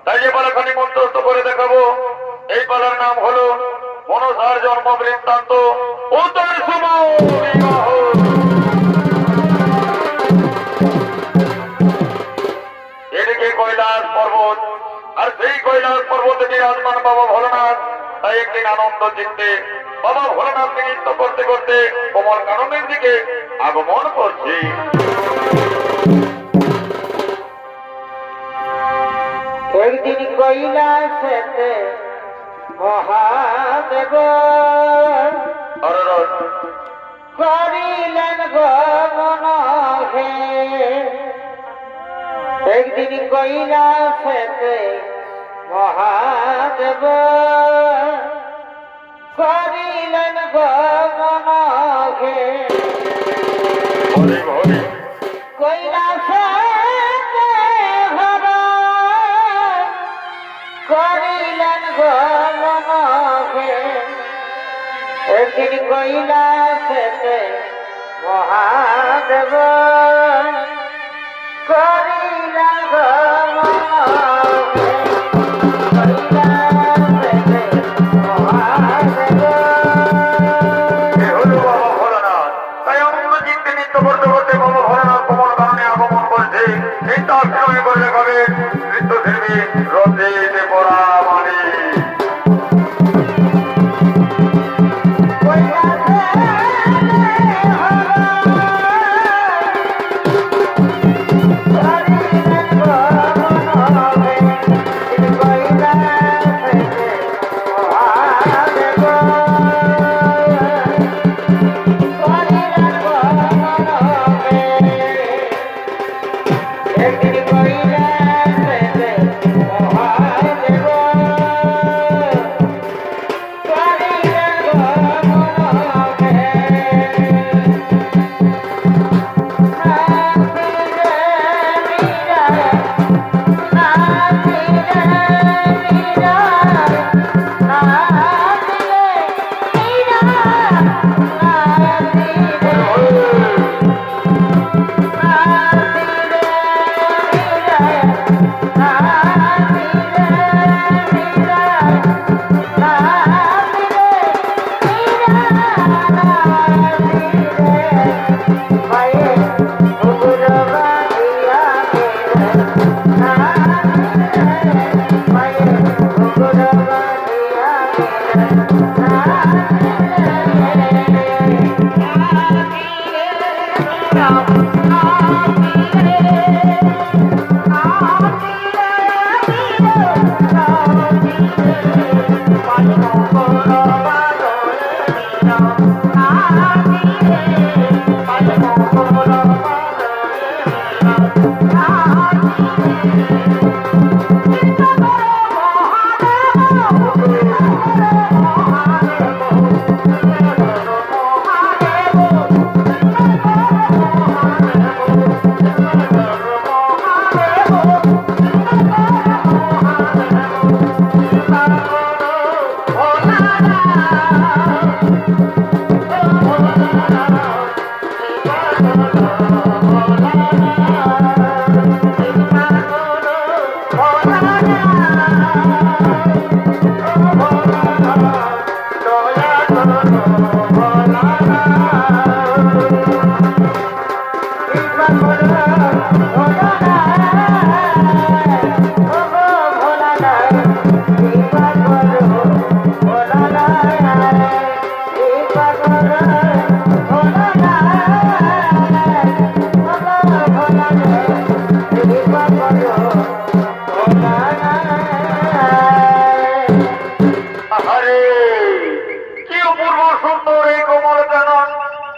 তাই যে পালাখানি মন্ত্রস্থ করে দেখাবো। এই পালার নাম হলো মনসার জন্ম বৃত্তান্ত উত্তর শুভ বিবাহ। এদিকে কৈলাস পর্বত, আর সেই কৈলাস পর্বতে বিরাজমান বাবা ভোলানাথ। তাই একদিন আনন্দ চিত্তে বাবা ভোলানাথকে নৃত্য করতে করতে কোমল কাননের দিকে আগমন করছে। একদিন কৈলাসেতে মহাদেব করিলেন গমন হে। একদিন কৈলাসেতে মহাদেব করিলেন গমন হে। কৈলাসে করিলেন গমন হে। একদিন কৈলাসেতে মহাদেব করিলেন গমন হে। কৈলাসেতে মহাদেব। বাবা ভোলানাথ তাই আনন্দ চিত্তে নৃত্য করতে করতে বাবা ভোলানাথ কোমল কাননে আগমন করছে। চিন্তা অভিনয় করে দেখাবে নৃত্যশিল্পী রঞ্জিত পরা মানে।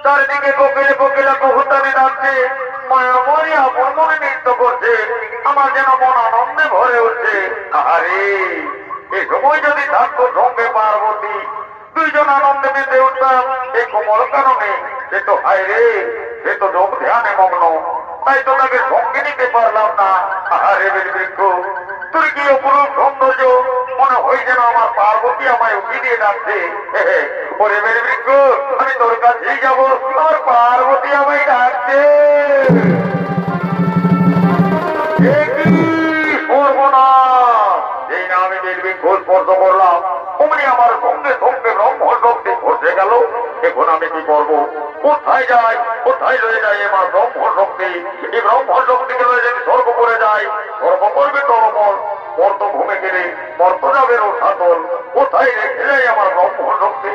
চারিদিকে কোকিলে কোকিলা কবুতরে ডাকছে, মায়াময়ী আপন মনে নৃত্য করছে, আমার যেন মন আনন্দে ভরে উঠছে। আরে এই সময় যদি থাকতো সঙ্গে পার্বতী, দুইজন আনন্দে মেতে উঠতাম এই কোমল কারণে। সে তো হায় রে, সে তো যোগ ধ্যানে মগ্ন, তাই তো তাকে সঙ্গে নিতে পারলাম না। আরে বৃক্ষ, তুই কি অপরূপ সৌন্দর্য, মনে হয় যেন আমার পার্বতী আমায় উঠি দিয়ে ডাকছে। ওরে বের বৃক্ষ, আমি তোর কাছেই যাবো, আমার পার্বতী আমায় ডাকছে। সর্বনাশ, নির্বিঘ্ন স্পর্শ করলাম অমনি আমার সঙ্গে সঙ্গে ব্রহ্ম শক্তি ঘটে গেল। এখন আমি কি করব? কোথায় যাই? কোথায় লয়ে যাই আমার ব্রহ্ম শক্তি? এই ব্রহ্ম শক্তিকে লয়ে যদি স্বর্গ করে যাই, স্বর্গ করবে তরমল, মর্ত ভূমে গেলে মর্ত যাবে ও সাতল। কোথায় রেখে যাই আমার ব্রহ্ম শক্তি?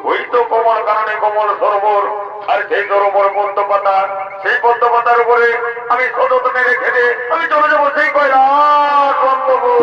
ওই তো কমল কারণে কমল সরোবর, আর সেই সরোবর পদ্ম পাতা, সেই পদ্ম পাতার উপরে আমি সযত্নে রেখে দিয়ে আমি চলে যাবো সেই কৈলাস অন্তপুর।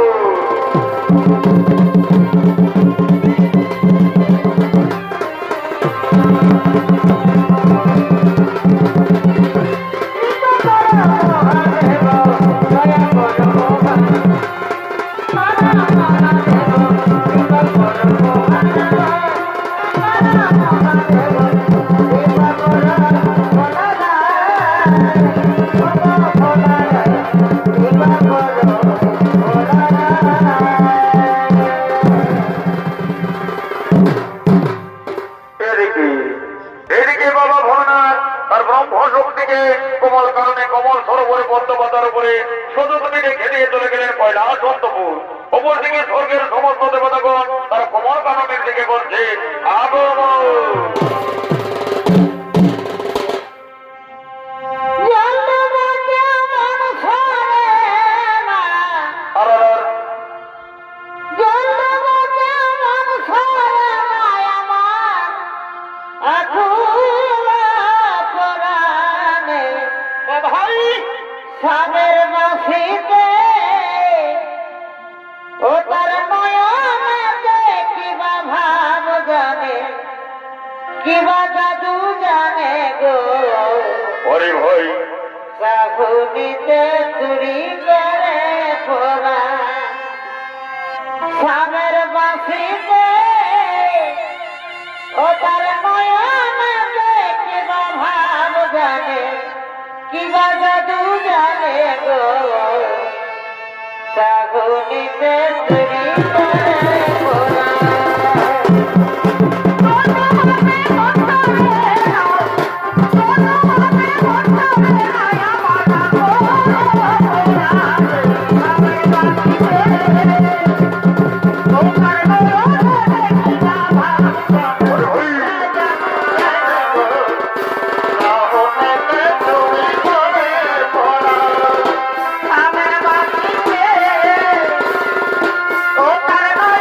এদিকে বাবা ভোলানাথ তার ব্রহ্ম শক্তিকে কমল কারণে কমল সরোবরে পদ্ম পাতার উপরে সযত্নে রেখে দিয়ে চলে গেলেন কৈলাস অন্তপুর। অপর দিকে স্বর্গের সমস্ত দেবতাগণ তার কমল কাননের দিকে বলছে আগমন। সামের মাসিতে ও তার নয়নেতে কিবা ভাব জানে, কিবা জাদু জানে গো। ওরে ভাই সাহুনিতে চুরি করে পড়া সামের মাসিতে ও তার নয়নেতে কিবা ভাব জানে, কিবা জাদু জানে গো। সাগুনিতে চুরি করে পড়া ওরে ভাই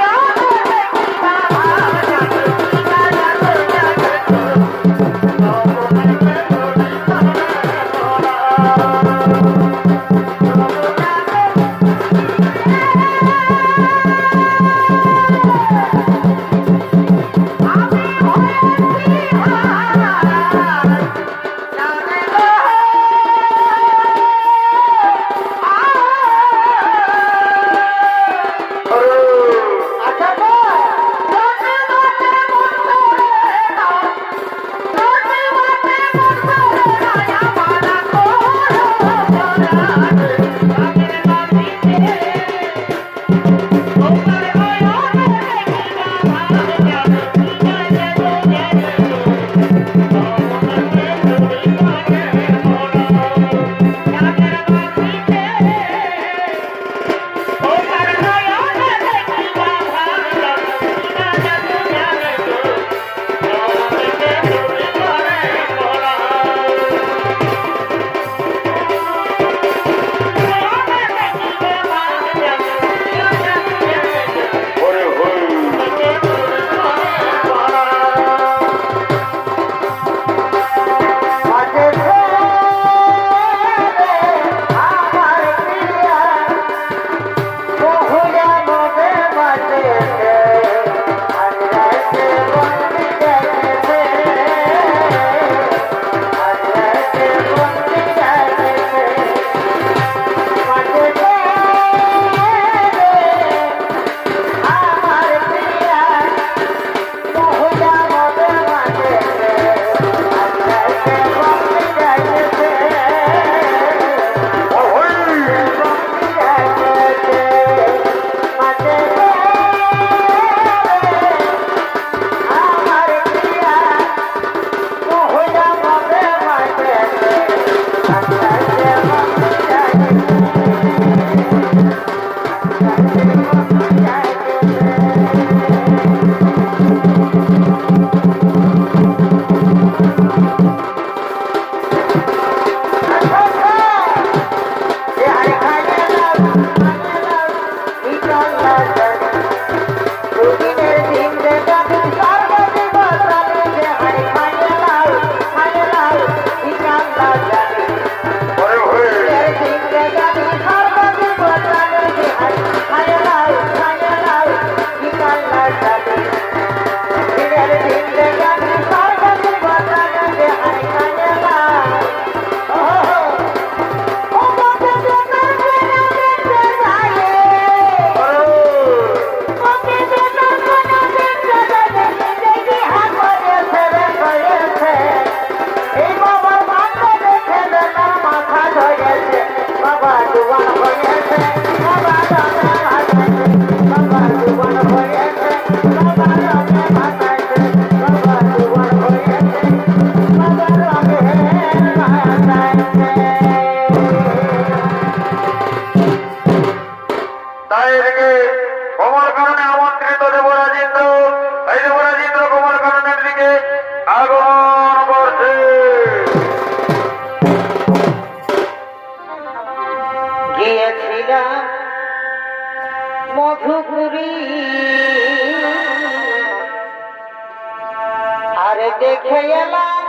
হয়েছে বাবা রঙে ভাসাইছে বাবা জীবন হয়েছে বাবা রঙে ভাসাইছে বাবা জীবন হয়েছে বাবা রঙে ভাসাইছে। তাই এদিকে কমল কারণে আমন্ত্রিত দেবরাজেন্দ্র, এই দেবরাজেন্দ্র কমল কারণের দিকে আগমন করছে। গিয়েছিলাম মধুপুরী আর দেখে এলাম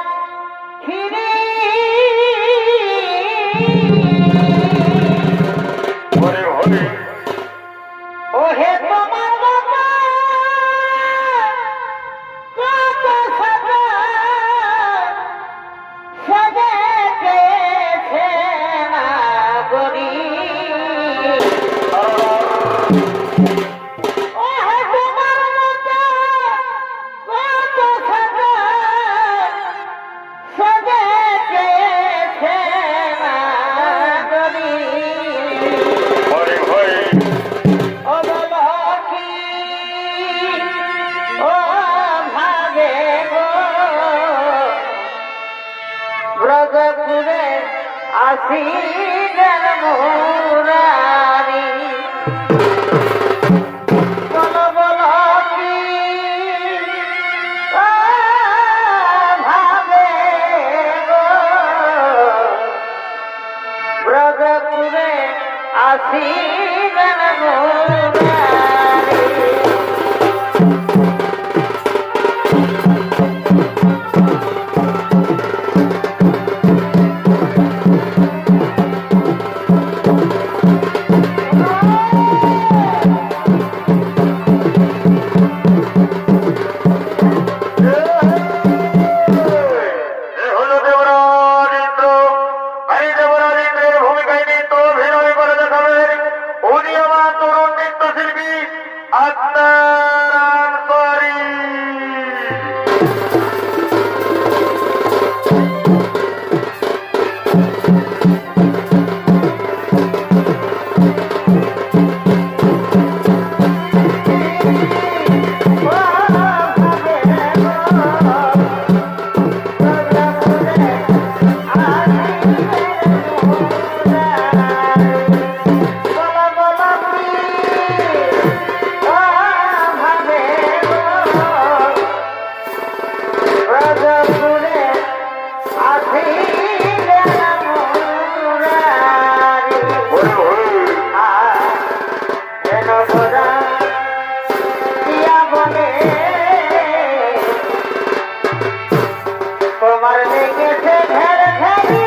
ফিরে ঘরে ঘরে ওহে তোমার বাবা কত সাজা সাজাতেছে না গরি ওহে তোমার বাবা কত সাজা সাজাতেছে না গরি ঘরে ঘরে ও বলো কি ও ভাবে গো ব্রজপুরে আসি মুরারি বলো বলো কি ও ভাবে গো ব্রজপুরে আসি মুরারি এ হলো দেবরাজেন্দ্র। এই দেবরাজেন্দ্রের ভূমিকায় নৃত্য অভিনয় করে দেখাবেন উদীয়মান তরুণ নৃত্যশিল্পী আক্তার আনসারী। ঘরে ঘরে তোমার লেগেছে ঘের ঘেরি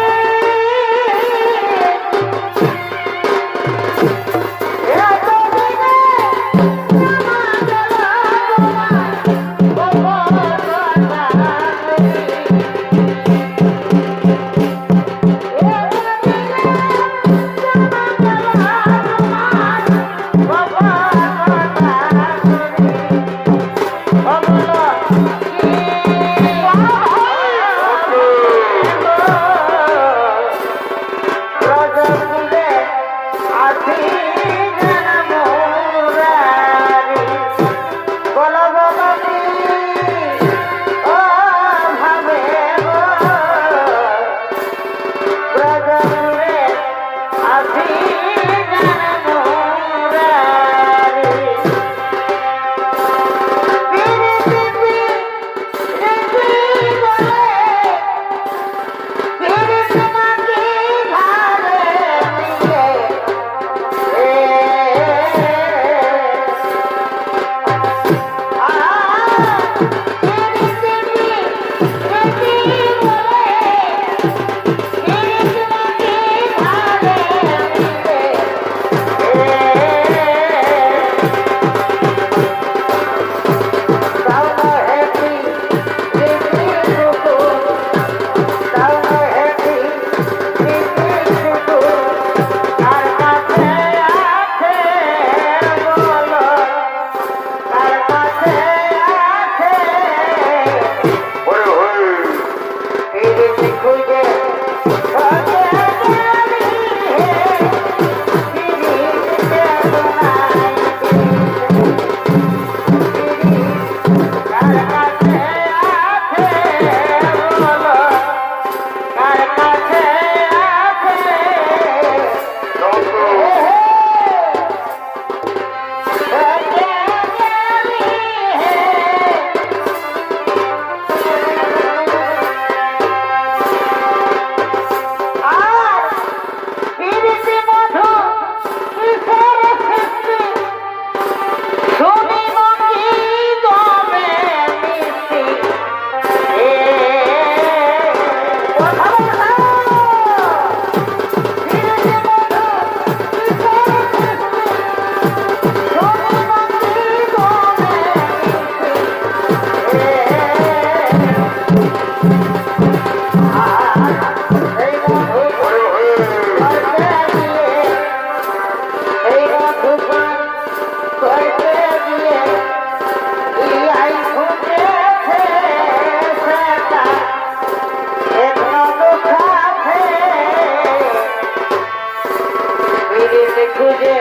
খুঁজে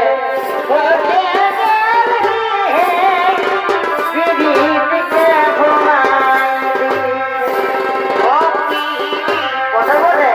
খুঁজে পৃথিবীকে ঘুমাই কথা বলে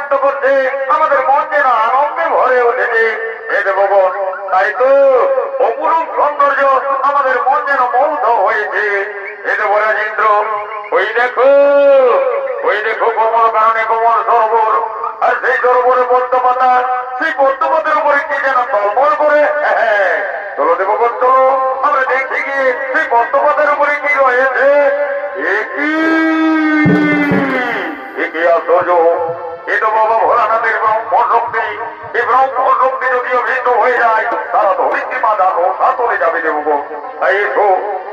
নৃত্য করছে, আমাদের মন যেন আনন্দে ভরে উঠেছে। এ দেবগণ, তাই তো অপরূপ সৌন্দর্য, আমাদের মন যেন মুগ্ধ হয়েছে। এ দেবরাজ ইন্দ্র, ওই দেখো কোমল কারণে কোমল সরোবর, আর সেই সরোবরে পদ্মপাতা, সেই পদ্মপাতার উপরে কি যেন তলমল করে। চলো দেবগণ, চলো আমরা দেখতে গিয়ে সেই পদ্মপাতার উপরে কি রয়েছে। একে আশ্চর্য! এ তো বাবা ভোলানাথের ব্রহ্ম শক্তি। এই ব্রহ্ম শক্তি যদিও ভিন্ন হয়ে যায়, তারা ধরিত্রী মা দানো তা চলে যাবে দেবগণ। তাই এসো,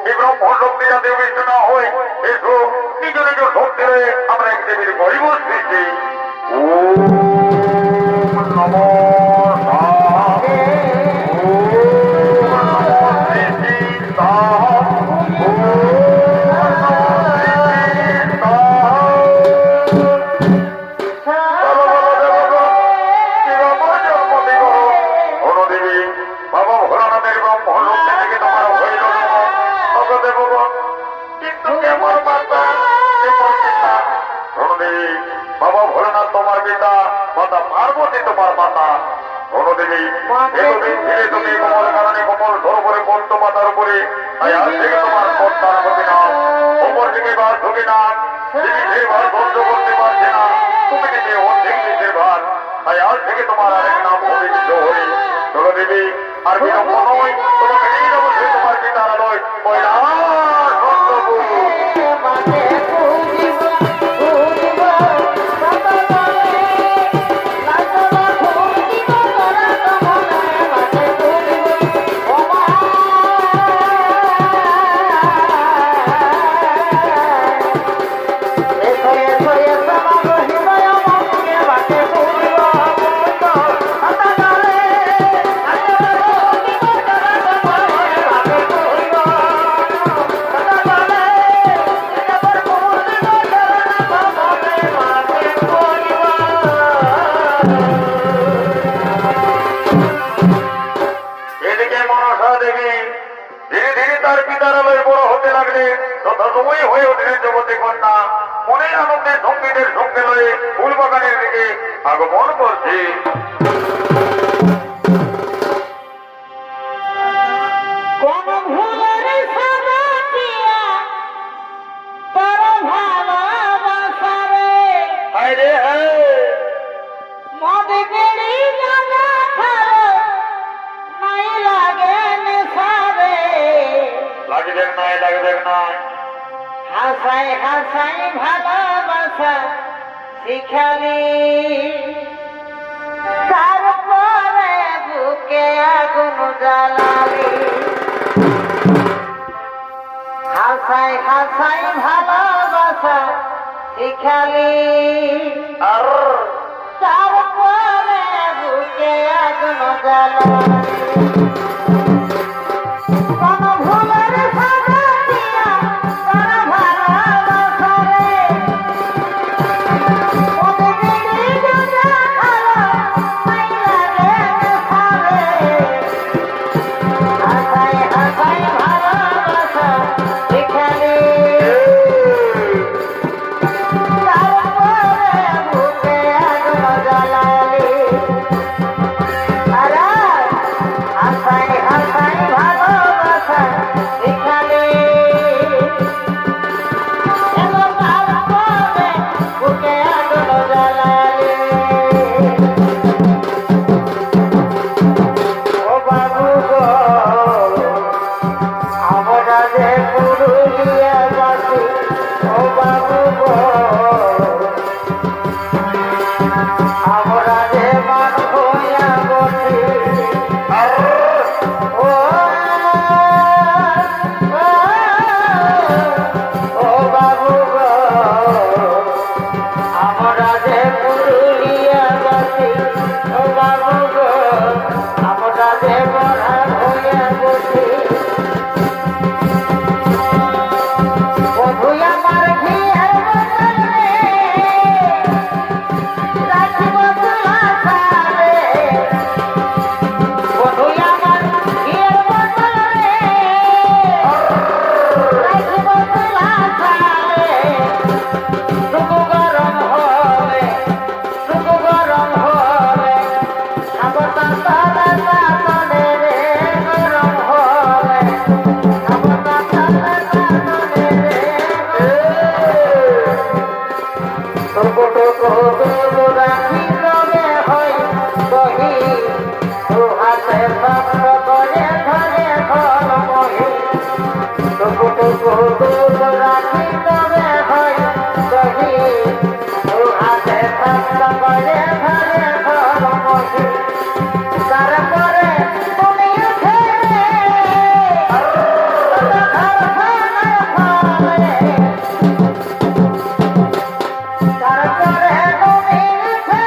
এই ব্রহ্ম শক্তি যাতে বিষ্ট না হয়, এসো নিজ নিজ শক্তি রয়ে আমরা এক দেবীর গরিব সৃষ্টি। ও নমো বাবা ভোলেনাথ তোমার পিতা, মাতা পার্বতী তোমার মাতা। ধনদেবী, এতদিন ধীরে তুমি কোমল কারণে কোমল সরোবরে পদ্মপাতার উপরে, তাই আজ থেকে তোমার সন্তান হবে না। অপর দিকে বাস হবে না, তিনি সেই ভার সহ্য করতে পারছে না, তুমি নিজে অর্ধেক নিজের ভার, তাই আজ থেকে তোমার আরেক নাম হবে হরি। ধনদেবী, আর বিলম্ব নয়, তোমাকে নিয়ে যাবো সে তোমার পিতার আলোয় কৈলাস সত্যপুর। তথাসময় হয়ে উঠলেন জগতে কন্যা, মনে আনন্দের সঙ্গীদের সঙ্গে লয়ে ফুলবাগানের দিকে আগমন করছে। হাসাই হাসাই ভালোবাসা শিখালি, তারপরে বুকে আগুন জ্বালালি। হাসাই হাসাই ভালোবাসা শিখালি, আর তারপরে বুকে আগুন জ্বালালি। করে ঘরে ঘর বসে তারপরে তুমি উঠে তারপরে তুমি উঠে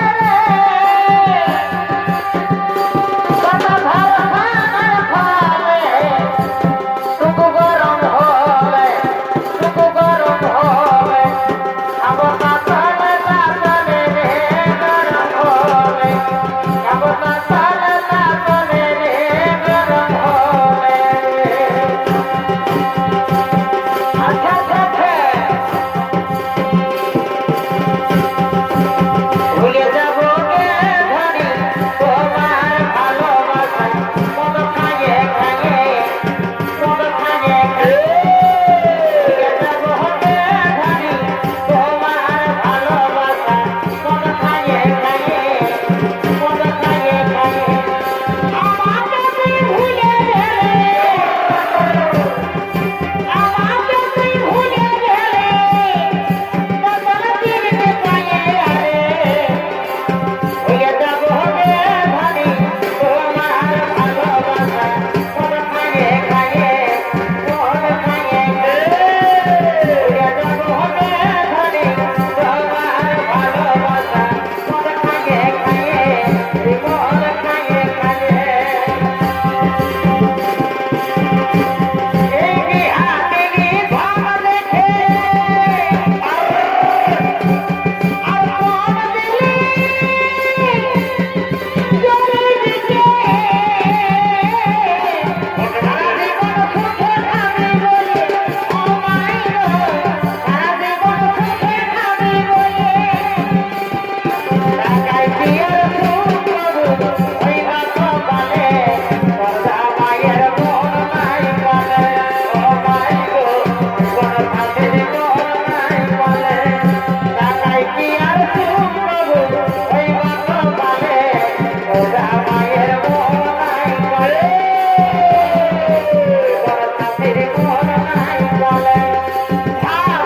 সুখ গরম হবে সুখ গরম হবে খাবো না তালে না তালে রে গরম হবে খাবো না তালে না তালে রে গরম হবে আচ্ছা আচ্ছা ভুলে যাবো গে ধরি তোমার ভালোবাসা মন খাইয়ে খাইয়ে মন খাইয়ে খাইয়ে ভুলে যাবো গে ধরি তোমার ভালোবাসা মন খাইয়ে খাইয়ে মন খাইয়ে খাইয়ে আমাকে তুই ভুলে গেলে আমাকে তুই ভুলে গেলে কতল দিতে পায়ে আরে ভুলে যাবো গে ধরি তোমার ভালোবাসা মন খাইয়ে খাইয়ে মন খাইয়ে খাইয়ে ভুলে যাবো গে ধরি তোমার ভালোবাসা মন খাইয়ে খাইয়ে মন খাইয়ে খাইয়ে এই বিহারি ভাব দেখে আর মন দিলি জলে দিকে সারা জীবন সুখে থাকবি বলে ও মাই গো সারা জীবন সুখে থাকবি বলে টাকায় পিয়ার সুখ প্রভু ওই ভাত পালে সদা মায়ের মন নাই বলে ও মাই গো কোন ভাতের মন নাই বলে টাকায় পিয়ার সুখ প্রভু ওই ভাত পালে সদা মায়ের মন নাই বলে কোন ভাতের মন নাই বলে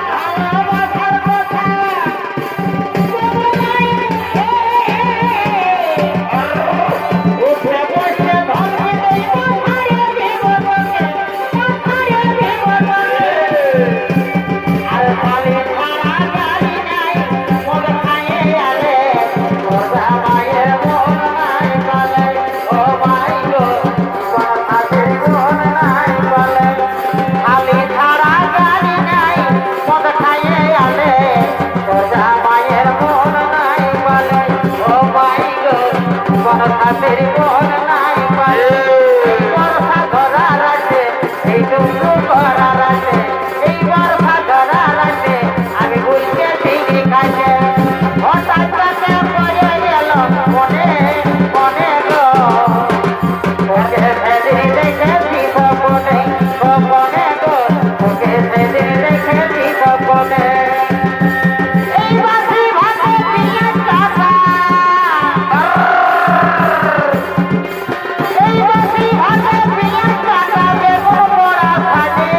ভালোবাসার কথা উঠে বসে ধরে দেব ছাড়িয়ে দেব তোকে ছাড়িয়ে দেব তোকে আর খালি ছাড়া গাড়ি নাই মন খাইয়ে আলে ওরা মায়ের মন নাই বলে ও মাই গো কোন হাতের মন নাই বলে খালি ছাড়া গাড়ি নাই মন খাইয়ে আলে ওরা মায়ের মন নাই বলে ও মাই গো কোন হাতের মন নাই বলে এই বর্ষা ধরার আছে এই ডুবু করার আছে এই বর্ষা ধরার আছে আমি বুঝতে ঠিকই কাছে হঠাৎ কাছে পড়ে গেল মনে মনে গো তোকে সেদিন দেখেছি স্বপনে স্বপনে গো তোকে সেদিন দেখেছি স্বপনে এই বাসি ভাতে পিঁয়াজ কাটা এই বাসি ভাতে পিঁয়াজ কাটা দেব বড়া ভাজে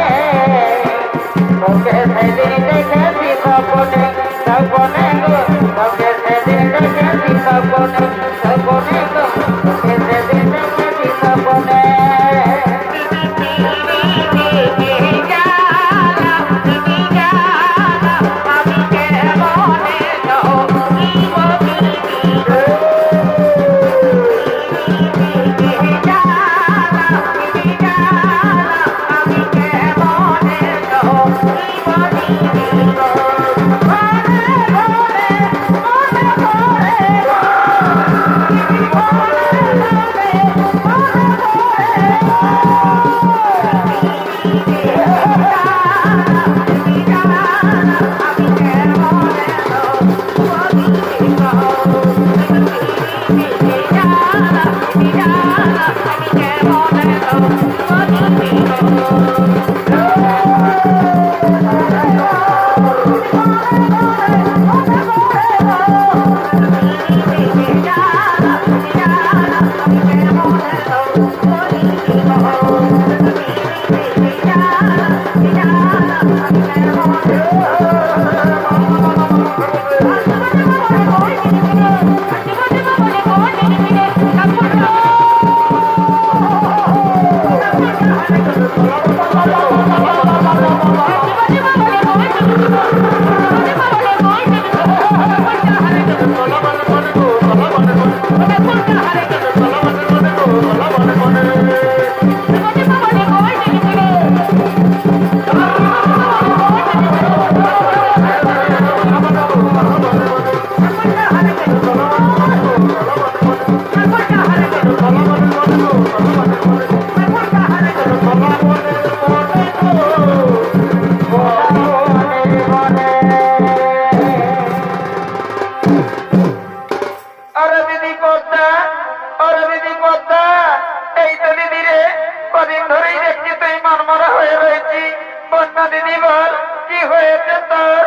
হয়েছে তোর?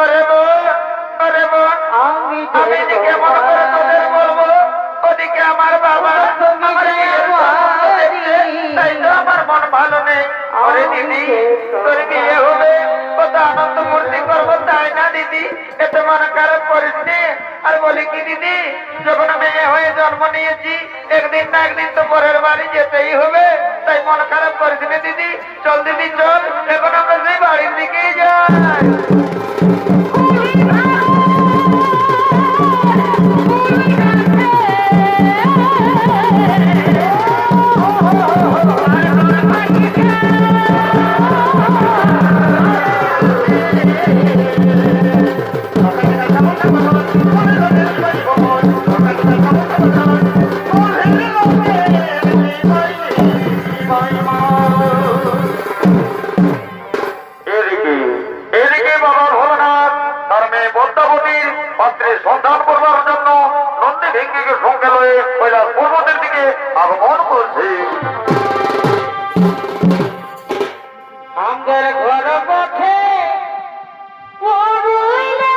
আরে বোন, আরে বোন, আমি আমি যে কেমন করে তোদের বলবো? ওদিকে আমার বাবা আমার বিয়ের স্বপ্ন দেখছে, তাই তো আমার মন ভালো নেই। আরে দিদি, তোর বিয়ে হবে, কত আনন্দ মূর্তি করবো, তাই না দিদি? এত মন খারাপ করিস নি। আর বলি কি দিদি, যখন মেয়ে হয়ে জন্ম নিয়েছি, একদিন না একদিন তো পরের বাড়ি যেতেই হবে, তাই মন খারাপ করিস নি দিদি। চল দিদি চল, এখন আমরা সেই বাড়ির দিকেই যাই। এদিকে এদিকে বাবা ভোলানাথ তার মেয়ে পদ্মাবতীর পাত্রের সন্ধান করবার জন্য নন্দী ভেঙ্গিকে সঙ্গে লয়ে কৈলাস পর্বতের দিকে আগমন করছে। আমাদের ঘর পথে পড়ুইলা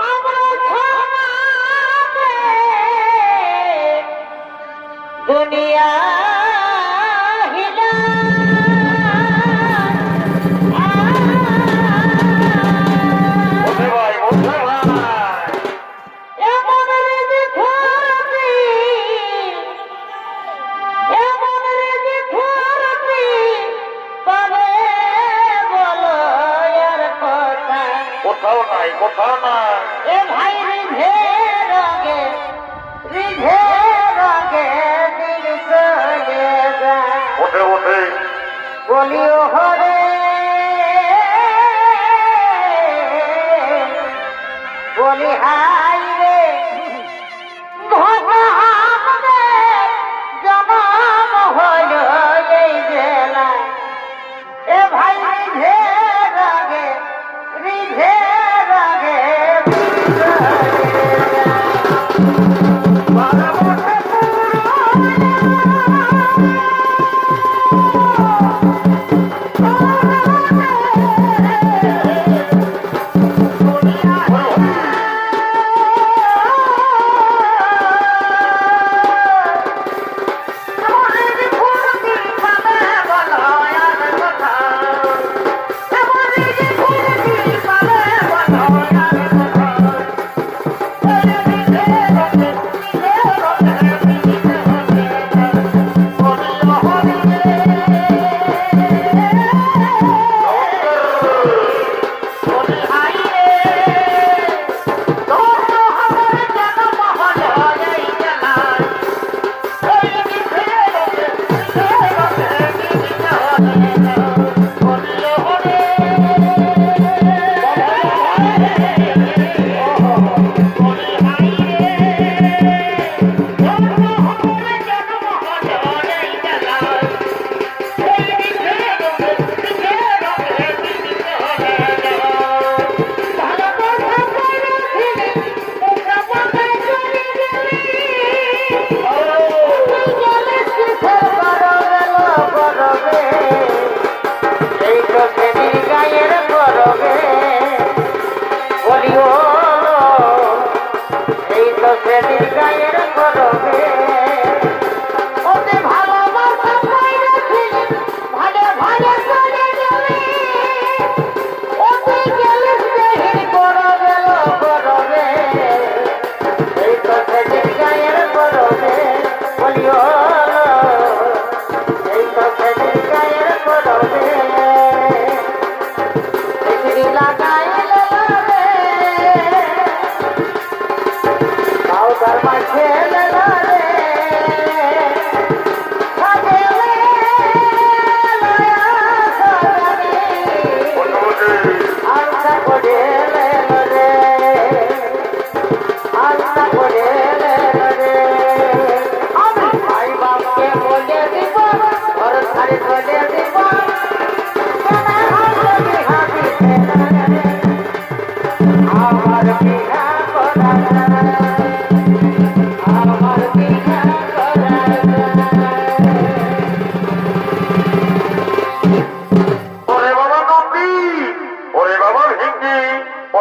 আমরা ছড়াবে দুনিয়া হিলা বসে ভাই, বসে ভাই। এমন রেজি ধরবি এমন রেজি ধরবি তবে বলো এর কথা কোথাও নাই, কোথাও নাই। এ ভাই রিঝে রগে দিন চলে যায় ওঠে ওঠে বলিও হরে বলি হাই রে ভগবানে জনম হল এই বেলা এ ভাই রিঝে রগে বলি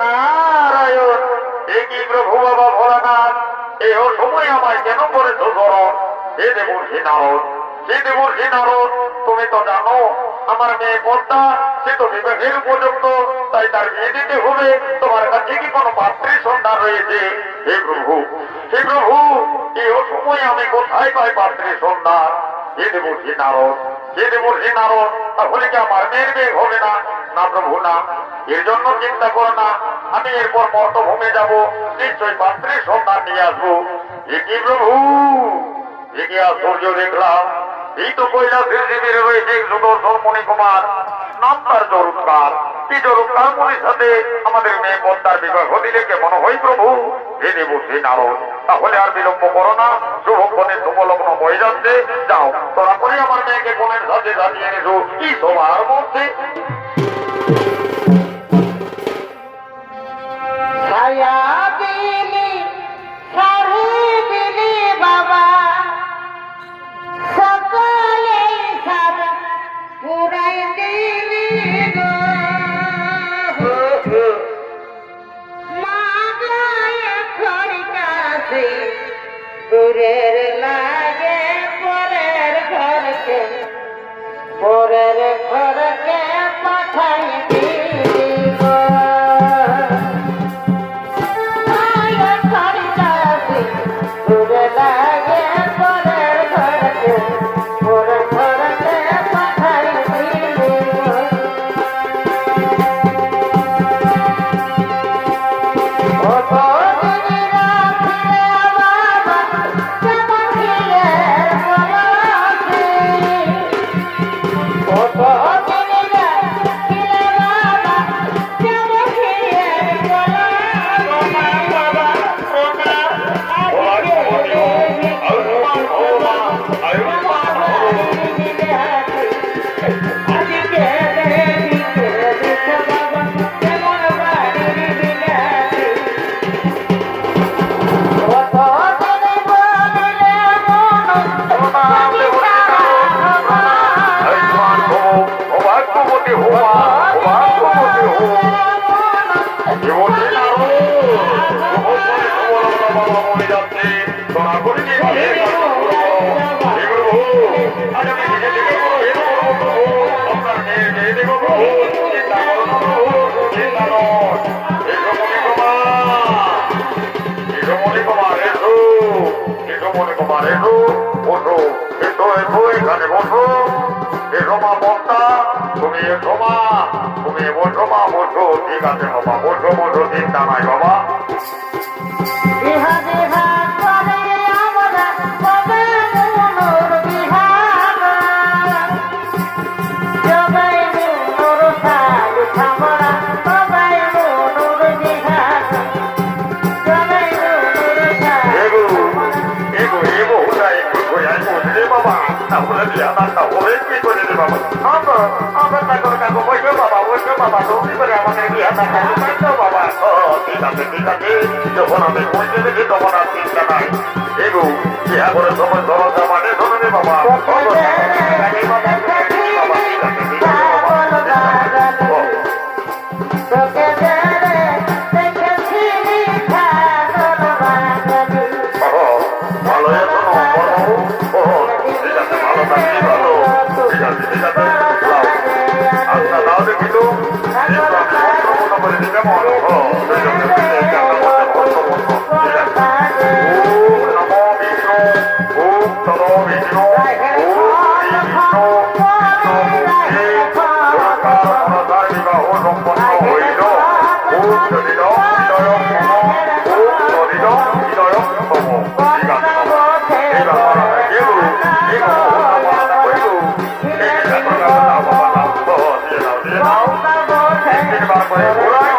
নারায়ণ, এ কি প্রভু বাবা ভোলানাথ, এই সময় আমায় কেন করেছ ধরন? হে দেবর্ষী নারদ, হে দেবর্ষী নারদ, তুমি তো জানো আমার মেয়ে পদ্মা, সে তো বিবাহের উপযুক্ত, তাই তার বিয়ে দিতে হবে। তোমার কাছে কি কোনো পাত্রীর সন্ধান রয়েছে? হে প্রভু, হে প্রভু, এই সময় আমি কোথায় পাই পাত্রীর সন্ধান? হে দেবর্ষী নারদ, হে দেবর্ষী নারদ, তাহলে কি আমার মেয়ের বিয়ে হবে না? না প্রভু না, এর জন্য চিন্তা করো না, আমি এরপর মর্তভূমে যাব, নিশ্চয়ই পাত্রের সন্ধান নিয়ে আসবো। এ কি প্রভু, এ কি আশ্চর্য দেখলাম! এই তো কৈলাসের শিবিরে রয়েছে সুদর্শন মণিকুমার, নাম তার জরুৎকার। এই জরুৎকার মণির সাথে আমাদের মেয়ে পদ্মার বিবাহ দিলে কেমন হয় প্রভু? হে দেবশ্রী নারদ, তাহলে আর বিলম্ব করো না, শুভক্ষণে শুভলগ্ন হয়ে যাচ্ছে। যাও তোরা করে আমার মেয়েকে কোণের সাথে দাঁড়িয়ে এনেছো কি সবার মধ্যে। ছায়া দিলি শাড়ি দিলি বাবা সকালে সারা পুরাই দিলি গো মা গায়ে খড়ি কাছে দূরের লাগে পরের ঘরকে পাঠাই দিলি গো তোরা করে মা বক্তা, তুমি এসো মা, তুমি বসো মা, বসো। ঠিক আছে বাবা, বসো বসো, চিন্তা নাই বাবা। বিহা বিহা করে আমরা কবে মনোর বিহার সবাই মনোর সালু খামরা সবাই মনোর বিহার সবাই মনোর এগো এগো এগো ওটা একটু ঘুরে আসবো রে বাবা, তাহলে বিয়া না হবে কি করে রে বাবা? আমরা কাকু কাকু বসো বাবা, বসো বাবা, তুমি করে আমাদের বিয়া না করবে তো বাবা। ঠিক আছে ঠিক আছে, যখন আমি পৌঁছে দেখি তখন আর চিন্তা নাই। এগো বিয়া করে সময় ধরো জামানে ধরে রে বাবা। তোকে দেরে দেখেছি খাগল বাগানে ভালো এসো না বড়বাবু। ঠিক আছে, ভালো থাকছি, ভালো। ঠিক আছে ঠিক আছে, আচ্ছা দাও দেখি তো, একটু আমি অন্তর্মত করে দিতে মনে ঠিক আছে। ওম নমো বিষ্ণু, ওম তনো বিষ্ণু, ওম বিষ্ণু বিবাহ সম্পন্ন হইল। ওম যদিদ হৃদয়ম মম, ওম যদিদ হৃদয়ম তম। ঠিক আছে বাবা, এইবার এগো এগো হইল। এই কথা বাবা নাও, দিয়ে দাও দিয়ে দাও। তিনবার করে ঘোরাই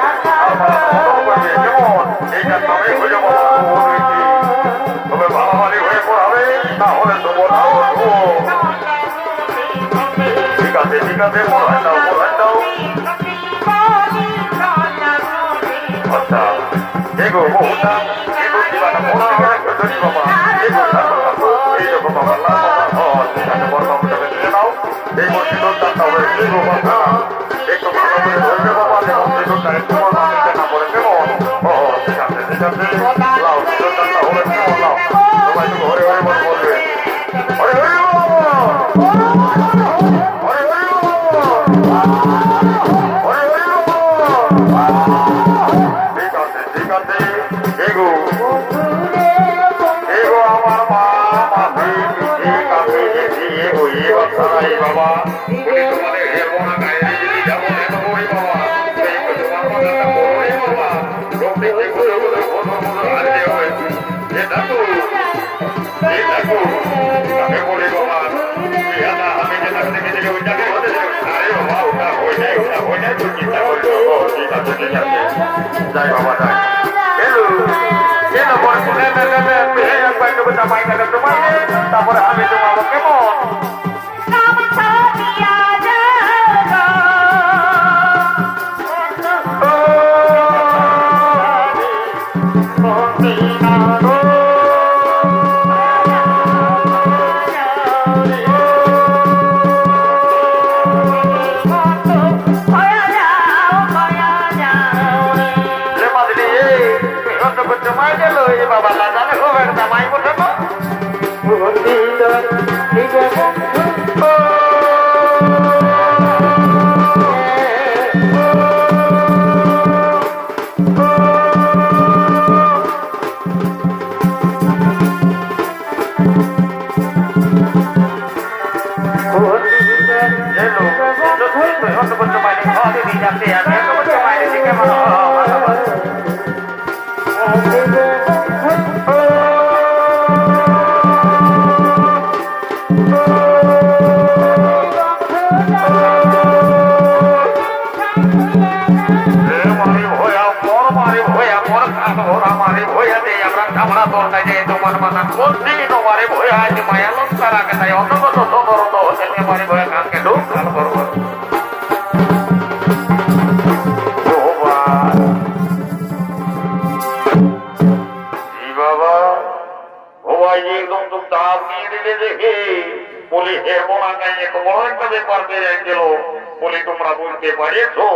আর বাবা করবে কেমন? এইটার নামে হইল বাবা বৌদিটি। তবে মারামারি হয়ে পড়াবে, না হলে তো বলাও। ঠিক আছে ঠিক আছে, মরাই দাও মরাই দাও। আচ্ছা এগো বউটা, এগো দিবাটা মনে হয় ধরি বাবা। এগো থাকো, এই দেখো বাবা লাভ বাবা। ঠিক আছে, বড় বাবুটাকে দিয়ে দাও। এই মসজিদটা তবে এগো বাবা একটু ভালো করে ধরবে বাবা, যেমন সিঁদুরটা একটু মাটিতে না পড়ে কেমন। ঠিক আছে ঠিক আছে, লাও সিঁদুরটা হবে কেমন, লাও সবাই একটু ঘরে ঘরে বলে বলবে হরে হরে বাবা, হরে হরে হরে হরে বাবা। ঠিক আছে ঠিক আছে, এগো এগো আমার মা মাসি পিসি কাকি জেঠি, এগো এবার ছাড়াই বাবা। উনি তোমাদের হেরবো না, গায়ে দিদি যাবো না তো বই বাবা। এই তো তোমার মাথাটা বড়ই বাবা, রোগটি যে ঘুরে ঘুরে ঘন ঘন হারিয়ে হয়েছে। এ দেখো তাকে বলি বাবা, বিয়াটা আমি যেটাকে দেখে দেখে ওইটাকে হতে দেবে। আরে বাবা ওটা হয়ে যায় তো চিন্তা করছো। ঠিক আছে ঠিক আছে, যাই বাবা যাই। এলো এলো পরে একবার তুমি জামাই টাকা তোমাকে, তারপরে আমি তোমাকে কেমন জামাই গেল বাবা লাগালে হবে জামাই বলে না। আমরা তোর কাছে তোমার মাথা করছি তোমারে ভয় আছে মায়া লস্কার আগে তাই অন্তত সমরত হতে মারি ভয় কানকে ঢুক ভালো করবো বাবা ভবাই একদম তো চাপ নিয়ে দিলে দেখে বলি হে বোনা গাই এত বড় একটা ব্যাপার বেড়ে গেল বলি তোমরা বুঝতে পারিয়েছো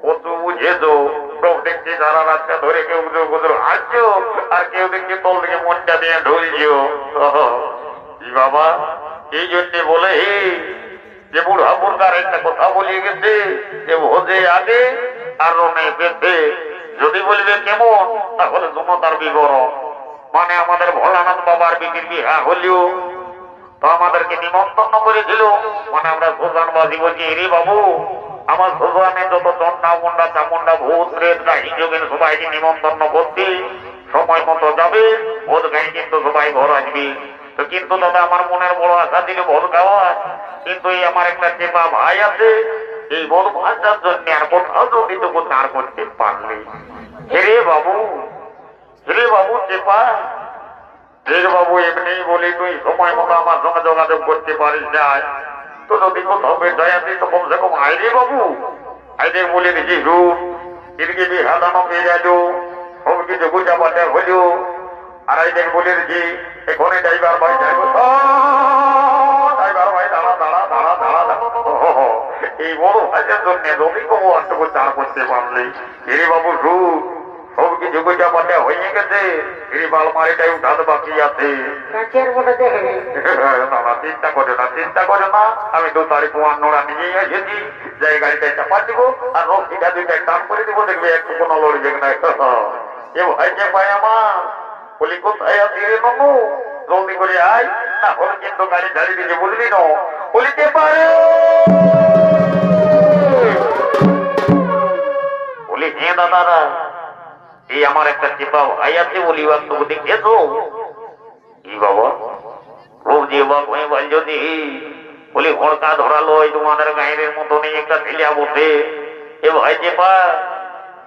কত বুঝেছো সব দেখছি সারা রাস্তা ধরে কেউ কোথাও হাসছো আর কেউ দেখছি তোল থেকে মনটা দিয়ে ঢুলছো বাবা এই জন্যে বলে হে যে বুড়া বুড়ার একটা কথা বলিয়ে গেছে যে ভোজে আগে আর রনে বেঁধে যদি বলবে কেমন তাহলে তোমার তার বিবরণ মানে আমাদের ভোলানাথ বাবার বিটির বিহা হলেও তো আমাদেরকে নিমন্ত্রণ করেছিল, মানে আমরা ভোগান বাজি বলছি, রে বাবু আমার ভগবানের যত চন্ডা মুন্ডা চামুন্ডা ভূত প্রেত হিজোগের সবাইকে নিমন্ত্রণ করতে, সময় মতো যাবে, ভোজ খাই কিন্তু সবাই ঘর আসবি। তো কিন্তু দাদা আমার মনের বড় আশা ছিল ভোজ খাওয়া, কিন্তু এই আমার একটা চেপা ভাই আছে, এই বড় ভাষার জন্য আর কোথাও যদি তোকে দাঁড় করতে পারলি। হেরে বাবু, হেরে বাবু চেপা, হেরে বাবু এমনি বলি তুই সময় মতো আমার সঙ্গে যোগাযোগ করতে পারিস যায়, তো যদি কোথাও বেটায় আসি তো কমসে কম আইরে বাবু, আইরে বলে দিছি রূপ এদিকে হাতানো পেয়ে গেল, সব কিছু গুজা পাটা হইল, আর আইদের বলে দিছি এখানে ড্রাইভার ভাই যাইব, ড্রাইভার ভাই দাঁড়া দাঁড়া দাঁড়া দাঁড়া দাঁড়া, এই বড় ভাইয়ের জন্য রবি কবু আটটুকু চার করতে পারলি। হিরে বাবু রূপ সব কিছু গুজা পাটা হয়ে গেছে, হিরে বালমারিটাই উঠাতে বাকি আছে। না চিন্তা করে না, চিন্তা করে না, আমি 2 তারিখ 54 নিয়ে এসেছি, যাই গাড়িটা চাপা দিব আর রশিটা 2টা টান করে দিব, দেখবে একটু কোনো লড়বে না। এ ভাইকে ভাই আমার বলি কোথায় আছি রে নমু, জলদি করে আয়, না হলে কিন্তু গাড়ি ধাড়ি দিকে বুঝলি না, বলিতে পারে বলি হ্যাঁ দাদারা, এই আমার একটা চেপা ভাই আছে বলি বাস্তব দেখেছো কি বাবা, রোগ যে বাপ হয়ে বল যদি বলি হড়কা ধরালো এই তোমাদের গায়ের মতো নেই একটা ছেলে বসে, এ ভাই চেপা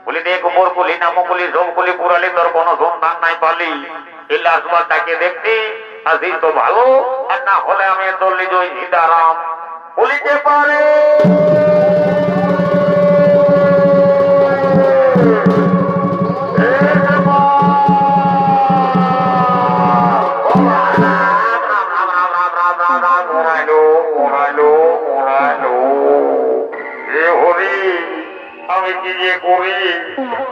বলি দেখ উপর কলি নামো কলি সব কলি পুরালি, তোর কোনো সন্ধান নাই পালি, এই লাশবার তাকে দেখতে আসিস তো ভালো, আর না হলে আমি চললি জয় সীতারাম বলিতে পারে। আমি কি যে করি,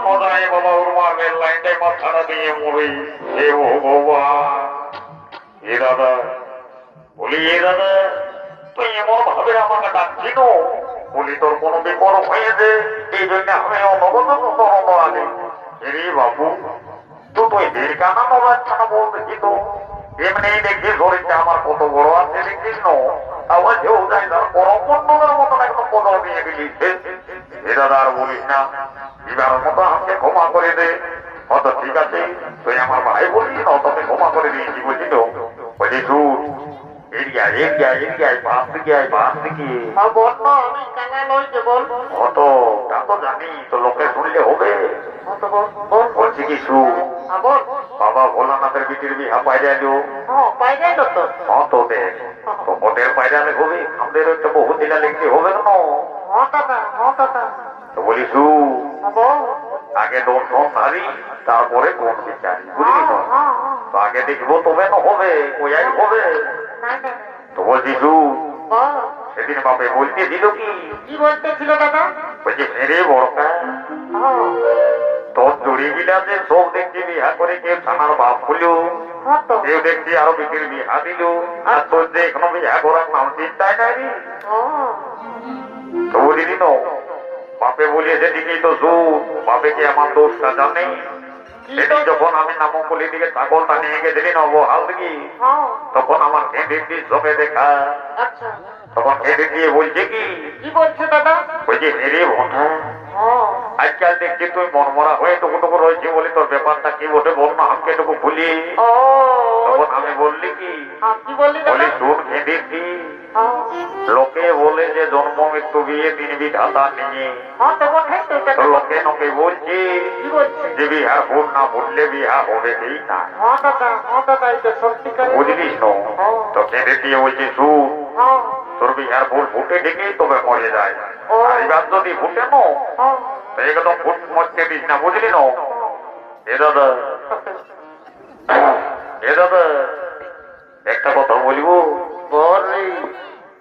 সদাই বাবা ওর মার্বেল লাইনটাই মাথাটা দিয়ে মরি, হে ভগবান। এ দাদা বলি, এ দাদা তুই এমন ভাবে আমাকে ডাকছিল, বলি তোর কোনো বিপদ হয়েছে এই জন্য আমি অনবরত আনি। রে বাবু তুই দেড় কানা নড়াচ্ছা না বলতেছি তো, এমনি দেখি শরীরটা আমার কত বড় আছে দেখিস না, আবার ঝেউ যায় তার পরমন্ডলের মতন একদম বদল নিয়ে দিলিস। এ দাদা আর বলিস না, এবার মতো আমাকে ক্ষমা করে দে। অত ঠিক আছে, তুই আমার ভাই বলিস না, তোকে ক্ষমা করে দিয়েছি বুঝলি তো। বলছি শুন, এরিয়া এরিয়া এরিয়ায় বাস দিকে আয়, বাস দিকে অত তা তো জানি, তো লোকে শুনলে হবে। বলছি কি শুন, বাবা ভোলানাথের বিটির বিহা পাইরে আলো, তো দেখ তো ভোটের পাইরালে হবে, আমাদের একটা বহু দিলা লিখতে হবে না। তো বলি শুন, আগে দর্শন সারি তারপরে কোন বিচার, বুঝলি তো, তো আগে দেখবো তবে না হবে, ওই হবে। তো বলছি শুন, সেদিন বাপে বলতে দিল কি বলতেছিল দাদা, বলছি ফেরে বড়কা তোর জড়ি বিলাতে সব দেখছি বিহা করে কেউ থানার বাপ হলো, কেউ দেখছি আরো বিক্রির বিহা দিল, আর তোর যে এখনো বিহা করার নাম চিন্তায় নাই। তো বুঝলি তো, বাপে বলিয়েছে ঠিকই তো শুন, বাপে কি আমার দোষটা জানে, সেদিন যখন আমি নামকলি দিকে ছাগলটা নিয়ে গেছিলি নবহাল দিকে, তখন আমার খেঁদির চোখে দেখা, তখন খেঁদে দিয়ে বলছে কি বলছে দাদা, বলছে হেরে ভোটা আজকাল দেখছি তুই মনমরা হয়ে টুকু টুকু রয়েছে বলে তোর ব্যাপারটা কি বটে বল না, আমাকে টুকু ভুলি। তখন আমি বললি কি বলি শুন খেঁদিছি, লোকে বলে যে জন্ম মৃত্যু বিয়ে 3 বিধাতা নিয়ে, লোকে নোকে বলছে যে বিহা ভুল না ভুললে বিহা হবে কি না, বুঝলিস তো। তো খেঁদে দিয়ে বলছে শুন, তোর বিহার ভুল ফুটে ডেকে তবে মরে যায়, আর এবার যদি ফুটে নো তো একদম ফুট মরতে দিস না, বুঝলি না। এ দাদা এ দাদা একটা কথা বলবো,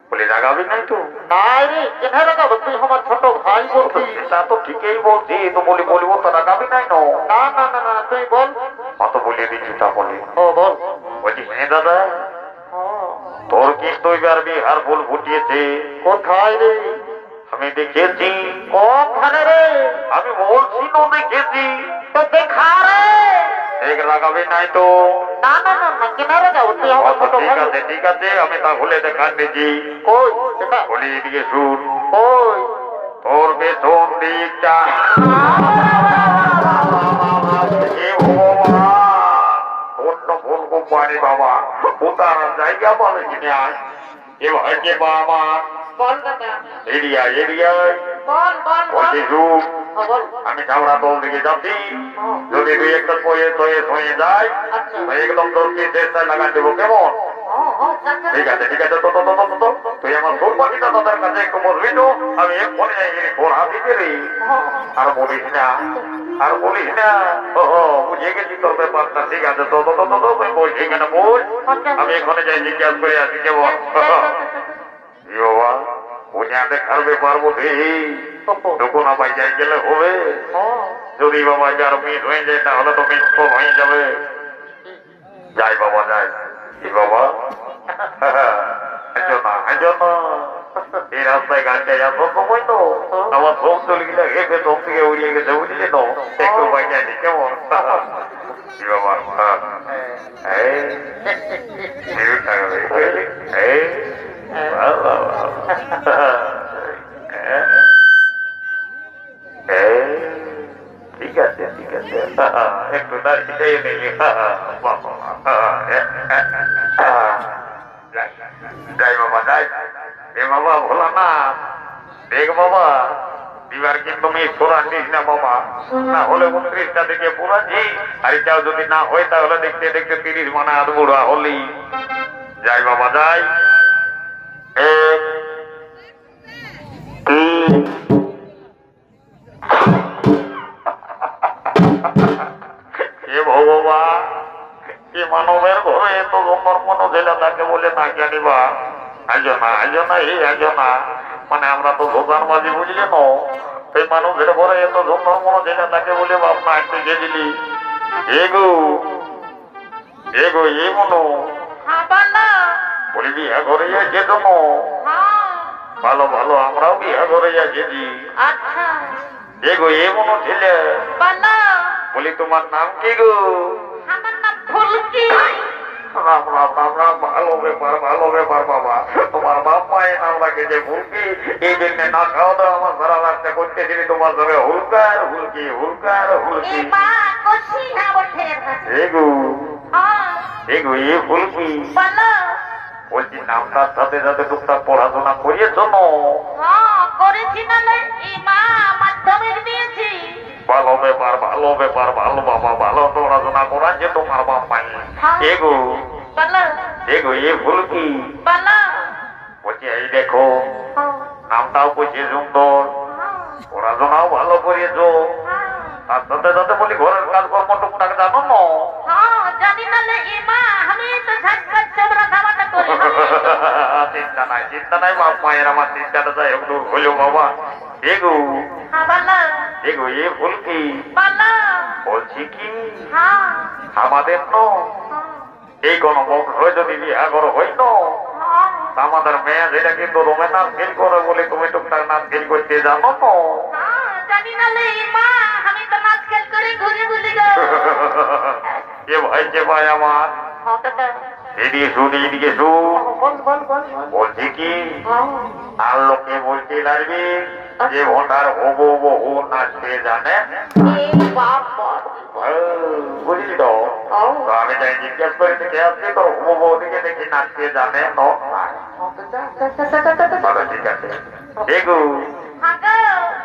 বলি রাগাবি নাই তো? নাই রে, কেন রাগাবো, তুই আমার ছোট ভাই বলছিস। তা তো ঠিকই বলছি, তো বলি বলবো তো রাগাবি নাই না? না না না না, তুই বল। অত বলিয়ে দিচ্ছি তাহলে। বল। বলছি হ্যাঁ দাদা, তোর কিন্তু এবার বিহার ভুল ফুটিয়েছে। কোথায় রে? আমি দেখেছি। কোনখানে রে? আমি বলছি না দেখেছি। তো দেখা রে, ঠিক লাগাবি নাই তো? না না না না কিনারে যাও তুই আমার ছোট ঠিক ভাই আছে ঠিক আছে, আমি তাহলে দেখা দিচ্ছি। কই এটা বলি এদিকে শুন, কই তোর পেছন দিকটা। এ ভগবান, অন্য ফোন কোম্পানি বাবা, ওটার জায়গা বলে কিনে আয়। এ ভাই যে বাবা, বল দাদা এরিয়া এরিয়ায় বল বল বল বলছি শুন, বল আমি চামড়া তোর দিকে যাচ্ছি। যদি তুই একটা কয়ে থয়ে যায়, আচ্ছা একদম তোর কি চেষ্টায় লাগা দেবো, কেমন? ঠিক আছে ঠিক আছে, তো তো তো তো তো তুই আমার সোমবারিটা তাদের কাছে একটু বসবি তো, আমি এক্ষুনি ফোন হাতে দিলি। আর বলিস না, আর বলিস না। ও বুঝে গেছি তোর ব্যাপারটা। ঠিক আছে, তো তো তো তো তুই বলছি কেন বল, আমি এখানে যাই জিজ্ঞাসা করে আসি, কেমন? কি বাবা, বুঝে দেখার ব্যাপার বুঝি, তখন আবার যাই গেলে হবে। যদি বাবা যার মিস হয়ে যায় তাহলে তো মিস তো হয়ে যাবে। যাই বাবা যাই। কি বাবা, এই রাস্তায় গাড়িটা যাওয়ার সময় তো আমার সব চলে গেলে হেঁটে তোর থেকে উড়িয়ে গেছে, বুঝলি তো? একটু বাই যায়নি, কেমন? কি বাবা, ঠিক আছে ঠিক আছে, একটু দাঁড়িয়ে নেই। যাই বাবা যাই। এ বাবা ভোলা না, দেখ বাবা, এবার কিন্তু মিস করাচ্ছিস না বাবা, না হলে 29টা থেকে পুরাচ্ছি। আর এটাও যদি না হয় তাহলে দেখতে দেখতে 30 মানে আধ বুড়া হলি। যাই বাবা যাই। এক, তিন। এ ভগবান, কি মানবের ঘরে এত সুন্দর মনো ছেলে তাকে বলে না জানিবা? আইজনা এই আইজনা, মানে আমরা তো দোকান বাজি বুঝলি ন, এই মানুষের ঘরে এত সুন্দর মনো ছেলে তাকে বলে বাপ না একটু গেছিলি। এগো এগো এ মনো, বলি বিহা ঘরে যাচ্ছে তো? ভালো ভালো, আমরাও বিহা ঘরে যাচ্ছি। আচ্ছা এগো এ মনো ছেলে, বলি তোমার নাম কি গো? আমার নাম ফুলকি। রাম রাম রাম রাম, ভালো ব্যাপার বাবা। তোমার বাপ মায়ের নাম রাখেছে ফুলকি, এই জন্য না খাওয়া দাওয়া আমার সারা রাস্তা করতেছিলি তোমার সঙ্গে হুলকার হুলকি হুলকার হুলকি। এগো এগো এ ফুলকি, বলছি নামটার সাথে সাথে টুকটাক পড়াশোনা করিয়েছ না? করেছি না মাধ্যমিক দিয়েছি। ভালো ব্যাপার ভালো বাবা, ভালো পড়াশোনা করাচ্ছে তোমার বাপ মায়ে। এগো এগো এ ফুলকি, বলছি এই দেখো নামটাও বলছে সুন্দর, পড়াশোনাও ভালো করিয়েছো, তার সাথে সাথে বলি ঘরের কাজকর্ম টুকটাক জানো না? জানি না আমি তো ঝটপট চোবরা খাওয়াটা করি। চিন্তা নাই বাপ মায়ের, আমার চিন্তাটা যাই হোক দূর হইল বাবা। এগো এগো এ ফুলকি, বলছি কি আমাদের তো এই গণবংশ যদি বিহাগর হইত, আমাদের মেয়ে যেটা কিন্তু রোমে নাচ ফিল করে বলে তুমি টুকটাক নাচ ফিল করতে জানো তো? জানি না আমি তো নাচ খেল করে ঘুরে ঘুরে কে ভাই আমার, এদিকে শুন এদিকে শুন, বলছি কি আর লোকে বলতে লাগবে যে ভোটার হবো বহু নাচতে জানে, বুঝলি তো? আমি যাই জিজ্ঞেস করে দেখে আসছি তো হবো বউ দিকে দেখি নাচতে জানে তো। ঠিক আছে দেখু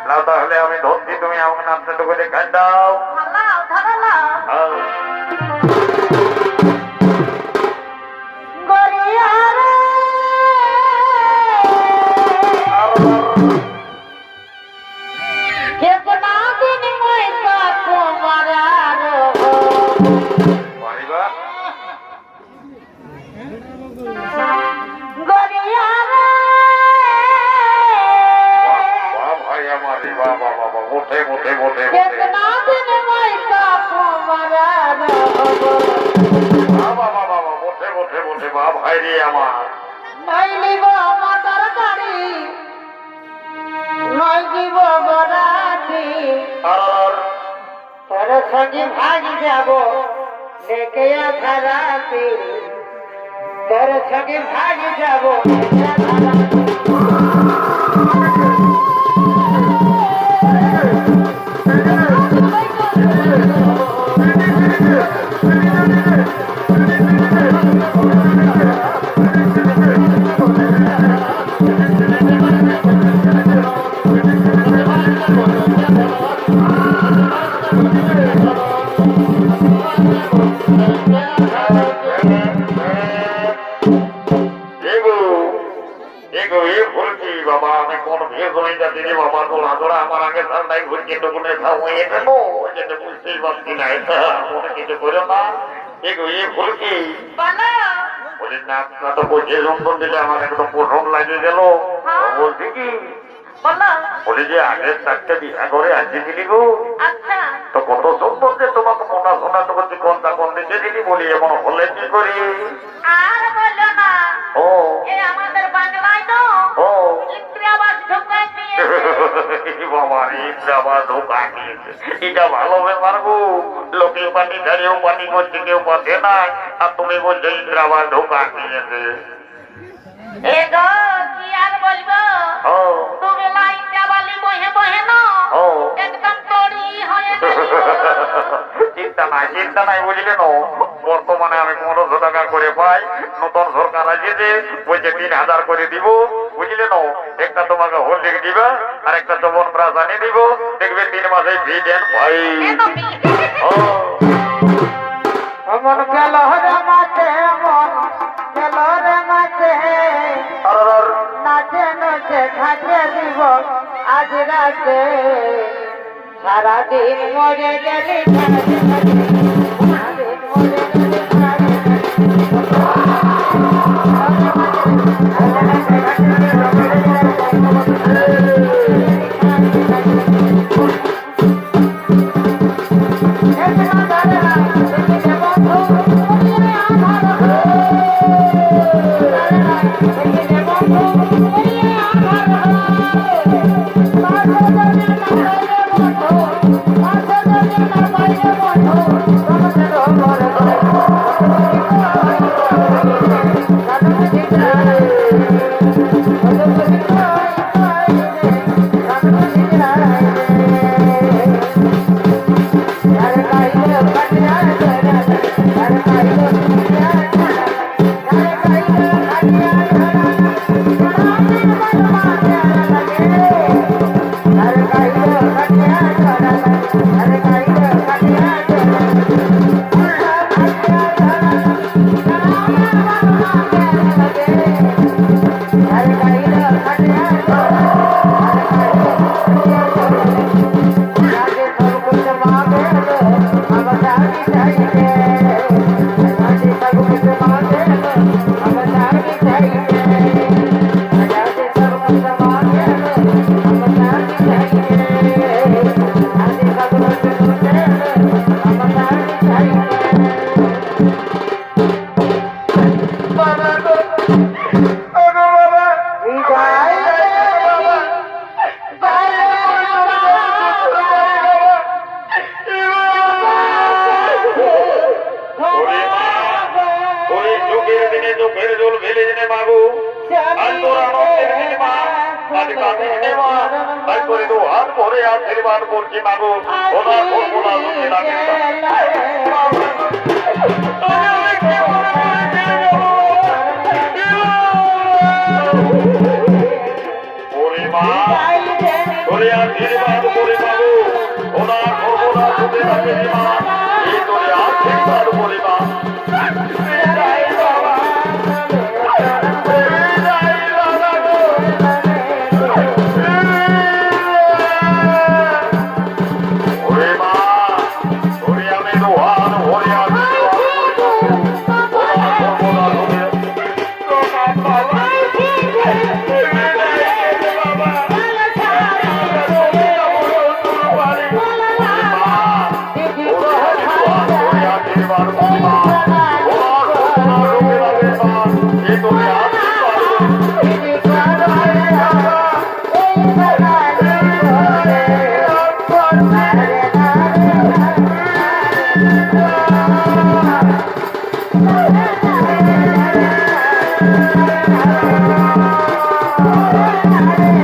নাও, তাহলে আমি ধরছি, তুমি আমাকে নাচটাটুকু দেখাই দাও। সঙ্গে ভাগি যাব ডেকে আধা রাতে তোর সঙ্গে ভাগে যাবো আমার আগে ঠান্ডায় ঘুরছে টুকুনে খাওয়াইয়ে দেবো যেটা বুঝতেই পারছি না এটা মনে কিছু করো না এগো এ ফুলকি বলি না আপনার তো বলছে রন্ধন দিলে আমার একদম প্রথম লাগিয়ে গেল বলছি কি বলি যে আগের 4টা বিঘা করে আসি দিলি গো তো কত সুন্দর যে তোমাকে মনা শোনা তো করছি কোনটা কোন দিকে দিলি বলি এমন হলে কি করি আর বললো না ও আমাদের বাংলায় তো ও ইন্দ্রাবাস ঢোকায় দিয়ে বাবা ইন্দ্রাবাস ঢোকা দিয়েছে এটা ভালো ব্যাপার গো লোকের পানি ধারেও পানি করছে কেউ পাচ্ছে না আর তুমি বলছো ইন্দ্রাবাস ঢোকা দিয়েছে এগো কি আর বলবো তুমি লাইনটা বালি বহে বহে না একদম তড়ি হয়ে চিন্তা নাই বুঝলে না বর্তমানে আমি 1500 টাকা করে পাই নতুন সরকার আছে যে বলছে 3000 করে দিব বুঝলে না একটা তোমাকে হোল্ডিং দিবে আর একটা চবন প্রাসানি দিব দেখবে 3 মাসে ফি দেন ভাই মন গেল রে মাঝে মন গেল রে মাঝে নাচে নাচে খাটে দিব আজ রাতে সারাদিন মরে গেলি আশীর্বাদ করছি মাগো ওনার করবো না আশীর্বাদ করে মাগো ওনার করবো না তুমি আশীর্বাদ এই তোরে আশীর্বাদ করে মা রে